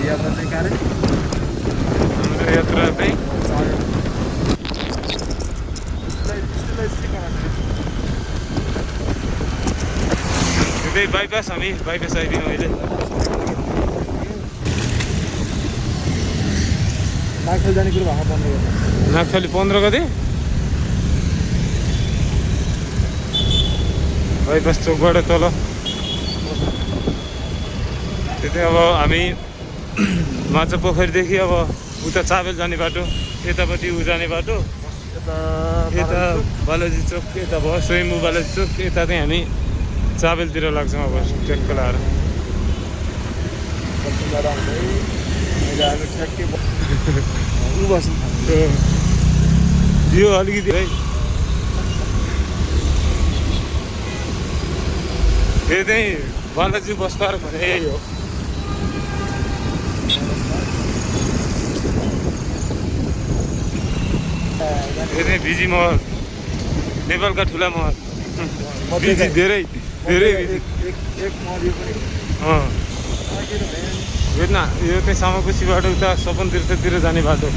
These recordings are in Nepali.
यात्रा चाहिँ कार्य हाम्रो यात्रा चाहिँ त्यही बाइपास हामी बाइपास आइदियौँ अहिले नागथली जाने कुरो भएको 15 गते नागथली 15 गते बाइपास चोकबाट तल त्यतै अब हामी माछा पोखरीदेखि अब उता चाबेल जाने बाटो यतापट्टि उ जाने बाटो यता बालाजी चोक यता भयो स्वयम्भू बालाजी चोक यता चाहिँ हामी चाबेलतिर लाग्छौँ अब ट्रेक्टर लाएर यो अलिकति है यो चाहिँ बालाजी बस पार्क भने यही हो यो चाहिँ भिजी महल नेपालका ठुला महल भिजी धेरै धेरै हेर्न यो चाहिँ सामाकुसीबाट उता सपन तीर्थतिर जाने बाटो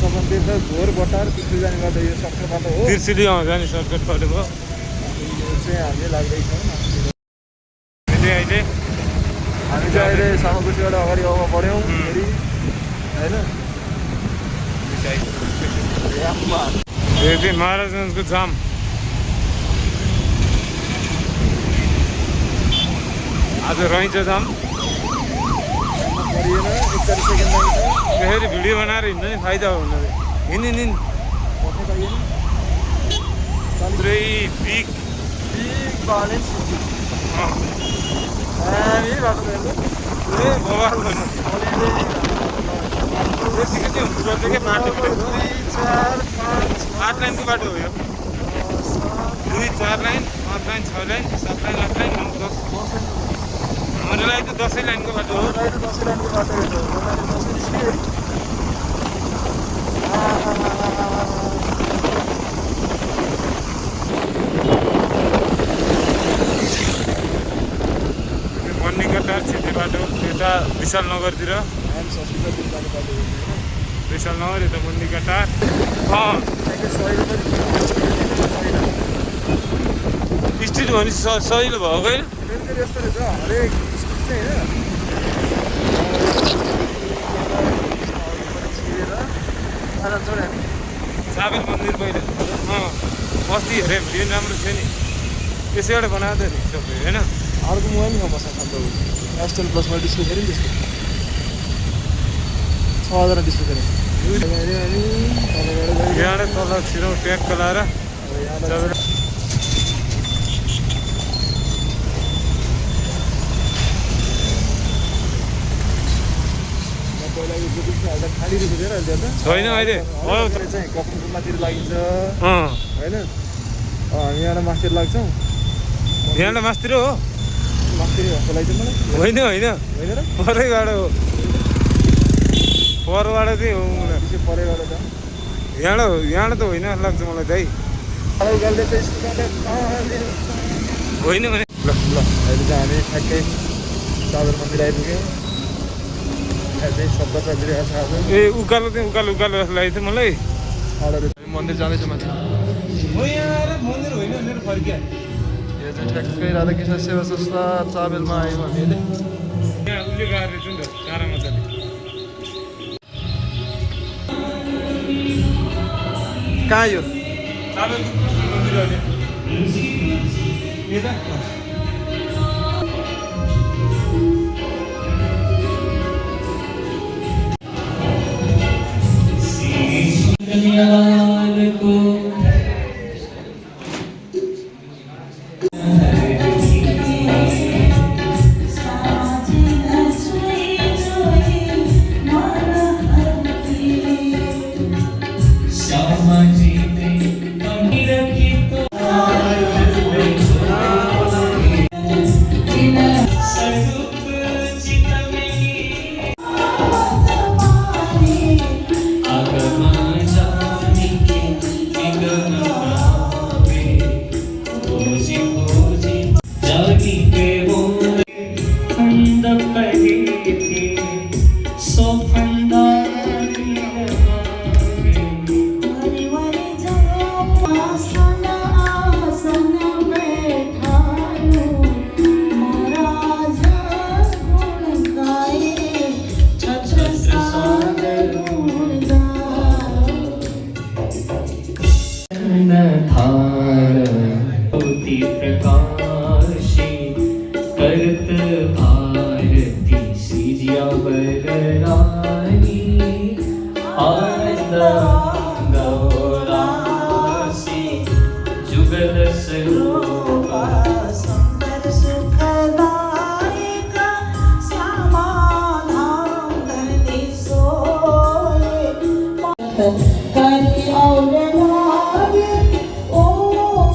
सपन तीर्थ घोर बटार तिर्सिली जाने बाटो यो सर्टकट बाटो हो तिर्सिली जाने सर्टकट बाटो भयो चाहिँ हामी लाग्दैछौँ अहिले हामी चाहिँ अहिले सामाकुसीबाट अगाडि अब बढ्यौँ फेरि होइन यो चाहिँ महाराजगञ्जको जाम आज रहन्छ जाम फेरि भिडियो बनाएर हिँड्नु नि फाइदा हो हिँड पुरै पिक आठ लाइनको बाटो हो यो 2, 4 line 5 line 6 line 7 line 8 line 9, 10 हाम्रो लागि त 10 लाइनको बाटो हो मन्निकटार क्षेत्री बाटो यता विशाल नगरतिर विशाल नगर यता मन्निकटार स्ट्रिट भने सजिलो भएको होइन चाबेल मन्दिर पहिला अस्ति हेरेँ भिडियो राम्रो थियो नि त्यसैबाट बनाएको नि सबै होइन अर्को मोबाइल ठाउँमा छ एस्टल प्लसमा डिस्प्ले गऱ्यो नि त्यसको 6000 डिस्प्ले गऱ्यो यहाँबाट तल छिरौँ ट्याग लाएर छैन अहिले कफुमातिर लागिन्छ होइन हामी यहाँ मास्तिर लाग्छौँ यहाँ मास्तिर हो मास्तिर भएको लागि चाहिँ होइन होइन र परैबाट हो परबाट चाहिँ हो परेबाट त यहाँ त होइन लाग्छ मलाई दाइ होइन भने ल अहिले चाहिँ हामी ठ्याक्कै चाबेल मन्दिर आइपुग्यौँ चाहिँ शब्द चलिरहेको छ आज ए उकालो जस्तो लागेको थियो मलाई मन्दिर जाँदैछ माथि मन्दिर होइन मेरो फर्किया यो चाहिँ ठ्याक्कै राधाकृष्ण सेवा संस्था चाबेलमा आयौँ हामीले यहाँ उसले गएर रहेछ नि त तारा मजाले कहाँ यो चाबेल मन्दिर अहिले यता को करत आरती सियावररानी आनंद गौरासी जुगल स्वरूपा सुंदर सुखदायक समाधान धरती सोए करी और लागे ओ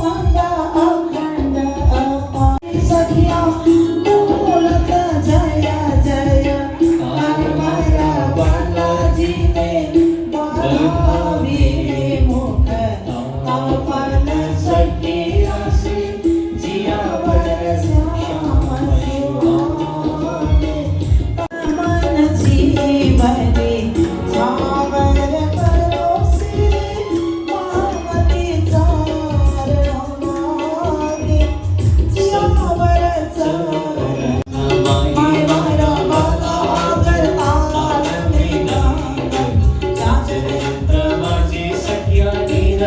मंगा अखंड अपार सखिया बोलत जय जय हमारा बालाजी ने बढ़ावे मुख आपन सखिया से जिया श्याम सुहाने मन जीवने झावर परोसे मामती चार हमारे जियावर चार माय मारा बाला अगर ताल में गांग चंद्रमाजी सखिया नीर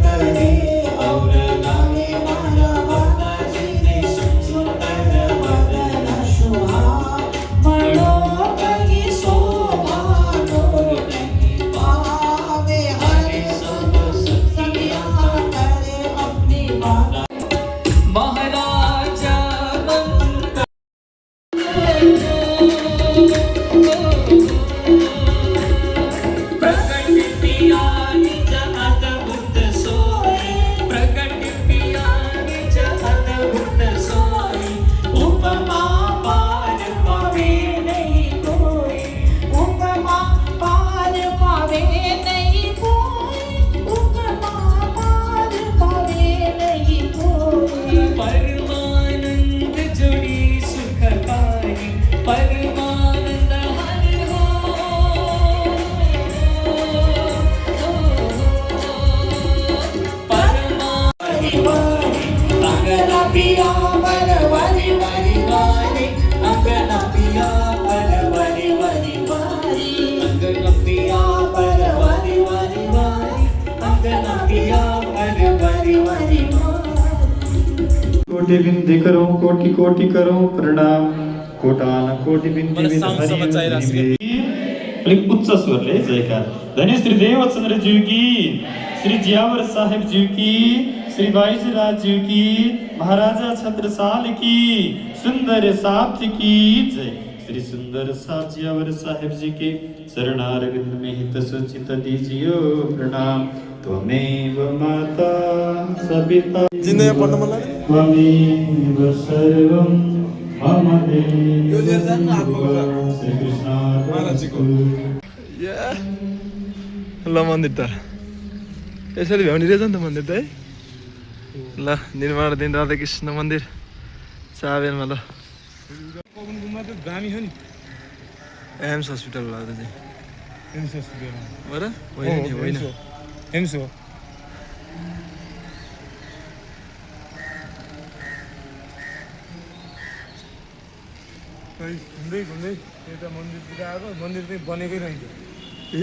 करे और गावे माला बालाजी ने सुंदर वदन शुहा मणो कही शोभा डोर नहीं पावे हरि सब सखिया करे अपनी बात महाराजा प्रकट पिया निज अद्भुत सोई प्रकट पिया निज अद्भुत सोई उपमा पार पावे नहीं कोई उपमा पार पावे नहीं कोई उपमा पार पावे नहीं कोई परमानंद जुड़ी सुखकारी परमानंद हर हो अंगना पिया पर वरी वरी वारी अंगना पिया पर वरी वरी वारी अंगन पिया पर वरी वरी वारी अंगना पिया पर वरी वरी वारी कोटि बिंदी करो कोटि कोटि करो प्रणाम कोटान कोटि बिंदी अलिक उच्च स्वरले जयकार धन्य श्री देवचंद्र जी की श्री जियावर साहेब जी की श्री बाईजराज जी की महाराजा छत्रसाल की सुंदर साथ की जय श्री सुंदर साथ जियावर साहेब जी के शरणारविंद में हित सुचित दीजियो प्रणाम त्वमेव माता सविता जिन्दगी पढ्न मन लाग्यो त्वमेव सर्वं मम यो लिएर जानु न हातमा बोका। श्री कृष्ण महाराजजीको। ल मन्दिर त यसरी भ्याउने रहेछ नि त मन्दिर त है ल निर्माणाधीन राधाकृष्ण मन्दिर चाबेलमा ल गुम्बा त दामी हो नि एम्स हस्पिटल लाग्दा चाहिँ एम्स हस्पिटल हो र होइन नि होइन एम्स हो घुम्दै घुम्दै यता मन्दिरतिर आएको मन्दिर चाहिँ बनेकै रहन्छ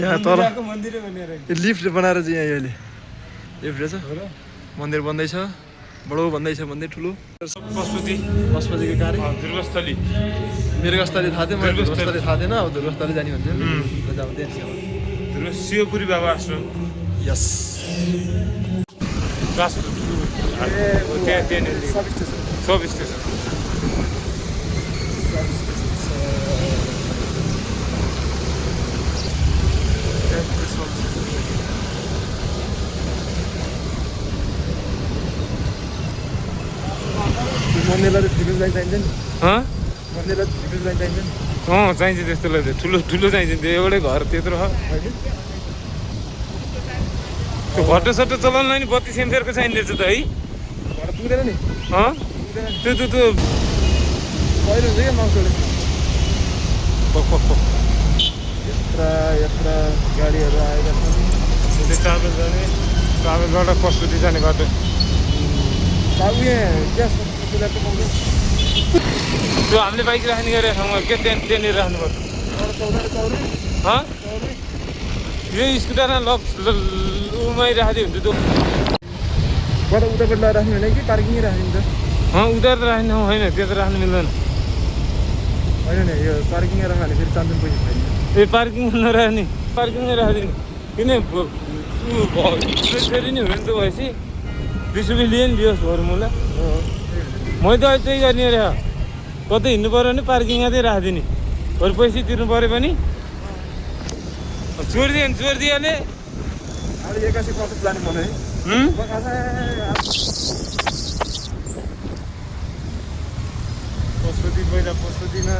यहाँ तल मन्दिरै बनेर लिफ्ट बनाएर चाहिँ यहाँ अहिले लिफ्ट रहेछ हो र मन्दिर बन्दैछ बडो बन्दैछ मन्दिर ठुलो पशुपति पशुपतिको कार्य ध्रुवस्थली मृगस्थली थाहा थियो मलाई ध्रुवस्थली थाहा थिएन अब ध्रुवस्थली जाने भन्छ ध्रुव शिवपुरी बाबा आश्रम यस त्यहाँनिर सब स्टेसन मन्दिरलाई ठुलो लाइन चाहिन्छ नि मन्दिरलाई ठुलो लाइन चाहिन्छ नि चाहिन्छ त्यस्तो लाग्छ ठुलो ठुलो चाहिन्छ त्यो एउटै घर त्यत्रो छ त्यो घट्टो सट्टो चलाउनुलाई नि 32 एम्पियरको चाहिने रहेछ त है घर पुग्दैन नि त्यो पहिलो हुन्छ क्या माउसले यत्र गाडीहरू आएका छन् त्यो चाबेल जाने चाबेलबाट पशुपति जाने बाटो बाबु यहाँ क्या सब्सिडी त पाउँछ त्यो हामीले बाइक राख्ने गरेको ठाउँमा के त्यहाँनिर राख्नुपर्छ यो स्कुटरमा उमै राखिदियो हुन्छ त्यो उतापट्टि लगाएर राख्ने होइन कि पार्किङै राख्ने हुन्छ उता त राख्नु होइन, त्यो त राख्नु मिल्दैन। होइन नि यो पार्किङमा राख्यो भने फेरि चान्चुन पैसा छैन। ए पार्किङ नराख्ने, पार्किङमै राखिदिने। किन फेरि नि हुने त भएपछि 20 रुपियाँ लिएँ नि दियोस् बरु मलाई। मैले त अहिले त्यही गर्ने अरे कतै हिँड्नु पऱ्यो भने पार्किङमा चाहिँ राखिदिने, बरु पैसा तिर्नु पऱ्यो भने छोडिदियो भने छोडिदिइहाले। अहिले एक्कासी कस्तो प्लानिङ बनाएँ पशुपतिमा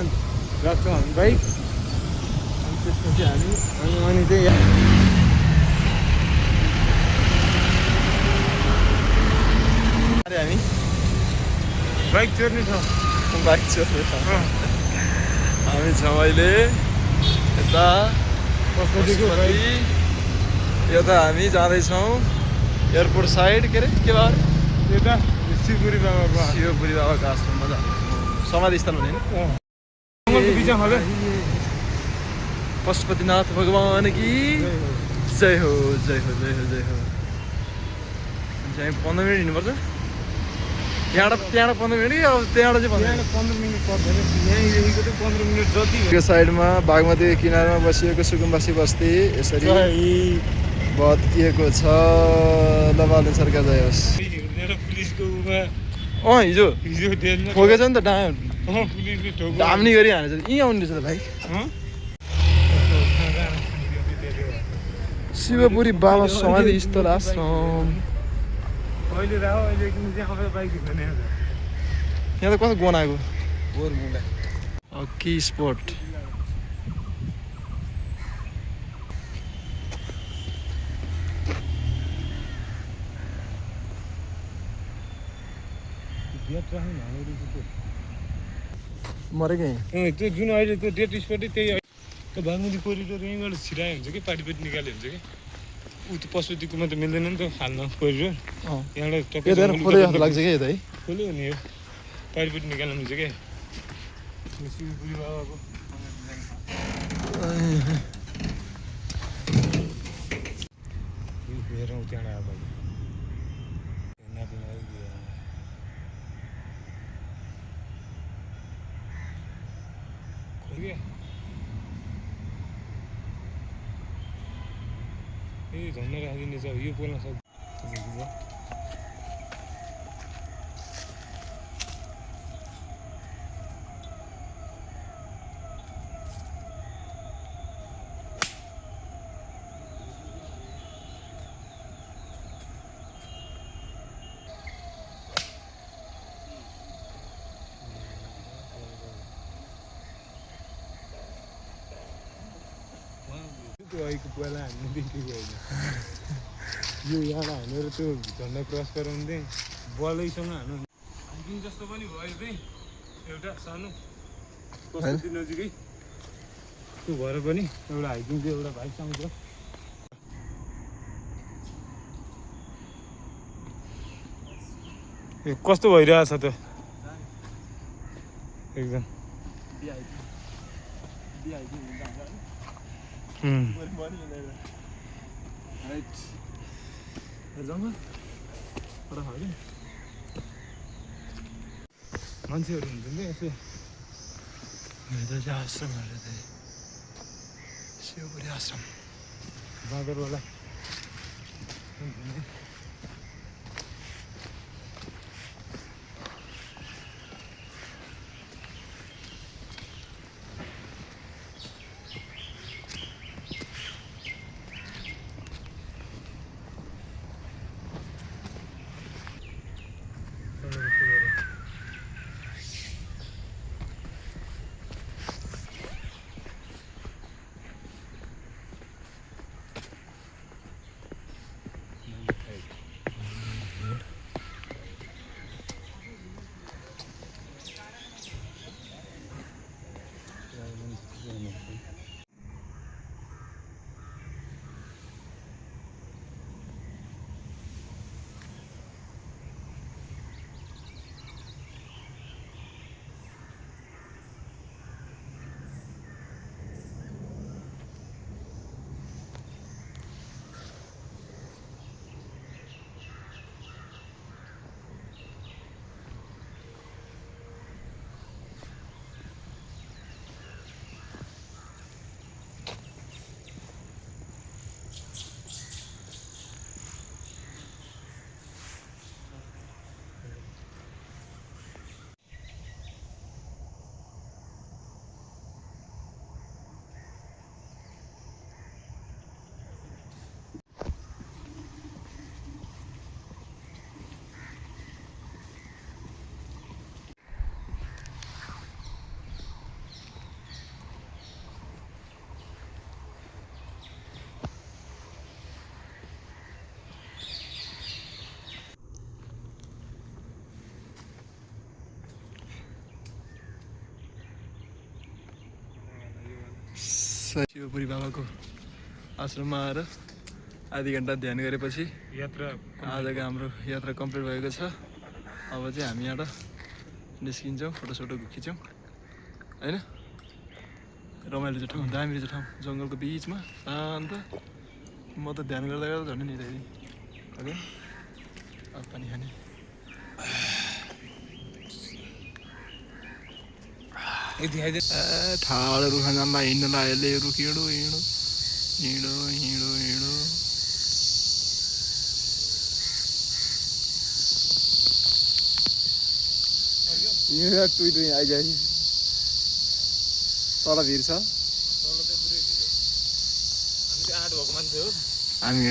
राख्छौँ हामी बाइक, अनि त्यसपछि हामी अनि चाहिँ अरे हामी बाइक चोर्ने ठाउँ। बाइक चोर्ने ठाउँ हामी छौँ अहिले यता पशुपतिको बाइक। यो त हामी जाँदैछौँ एयरपोर्ट साइड के अरे के भयो अरे यता शिवपुरी बाबाको शिवपुरी बाबाको आश्रममा जाँदैछौँ। समाधि स्थल भने जङ्गलको बिचमा होला। पशुपतिनाथ भगवान की जय हो जय हो जय हो जय हो। हामी 15 मिनट हिँड्नुपर्छ त्यहाँबाट 15 मिनट कि अब त्यहाँबाट चाहिँ 15 मिनट पर्दैन, यहीँदेखिको चाहिँ 15 मिनट जति यो साइडमा बागमती किनारमा बसिएको सुकुम्बासी बस्ती यसरी भत्किएको छ। ल बालन सरकार जय होस्। पुलिसको उमा हिजो डेलमा ठोकेछ नि त पुलिसले ठोको। धाम्नी गरी हानेछ यहीँ आउने रहेछ त भाइ। शिवपुरी बाबा समाधि स्थल आश्रम। अहिले राहो, अहिले एकदिन चाहिँ आउँदा बाइक हिँड्दैन यहाँ त कस्तो गनाएको हकी स्पोर्ट। मरेको यहीँ त्यो जुन अहिले त्यो डेट स्पटै त्यही त्यो बागमती कोरिडोर यहीँबाट छिरायो हुन्छ कि पाटिपट्टि निकाल्यो हुन्छ कि ऊ त्यो पशुपतिकोमा त मिल्दैन नि त हाल्न कोरिडोर। यहाँबाट यता खोले जस्तो लाग्छ कि यता है खोल्यो नि यो पाटिपट्टि निकाल्नु हुन्छ क्या शिवपुरी बाबाको। त्यहाँबाट अब ए झन्डा राखिदिने चाहिँ अब यो पोल्न सक्छ। गएको पहिला हान्नु देखेको होइन, यो यहाँबाट हानेर त्यो झन्डा क्रस गराउँदै बलैसँग हानु। हाइकिङ जस्तो पनि भयो चाहिँ एउटा सानो पशुपति नजिकै त्यो भएर पनि एउटा हाइकिङ चाहिँ एउटा बाइक आउँछ। यो कस्तो भइरहेछ त एकदम। मान्छेहरू हुन्छ नि यसो आश्रमहरू चाहिँ शिवपुरी आश्रम बाँदरवाला शिवपुरी बाबाको आश्रममा आएर आधी घन्टा ध्यान गरेपछि यात्रा आजको हाम्रो यात्रा कम्प्लिट भएको छ। अब चाहिँ हामी यहाँबाट निस्किन्छौँ, फोटोसोटो खिच्यौँ होइन। रमाइलो चाहिँ ठाउँ, दामी चाहिँ ठाउँ, जङ्गलको बिचमा शान्त। म त ध्यान गर्दा गर्दा झन् नि ओके। अब पानी खाने ठाडो रुखमा जाँदा हिँड्न लाग्यो, रुख हिँडो हिँडो हिँडो हिँडो हिँडो। हिँडेर टुई टुई आइजायो, तल भिर छ। हामी चाहिँ आँट भएको मान्छे हो। हामी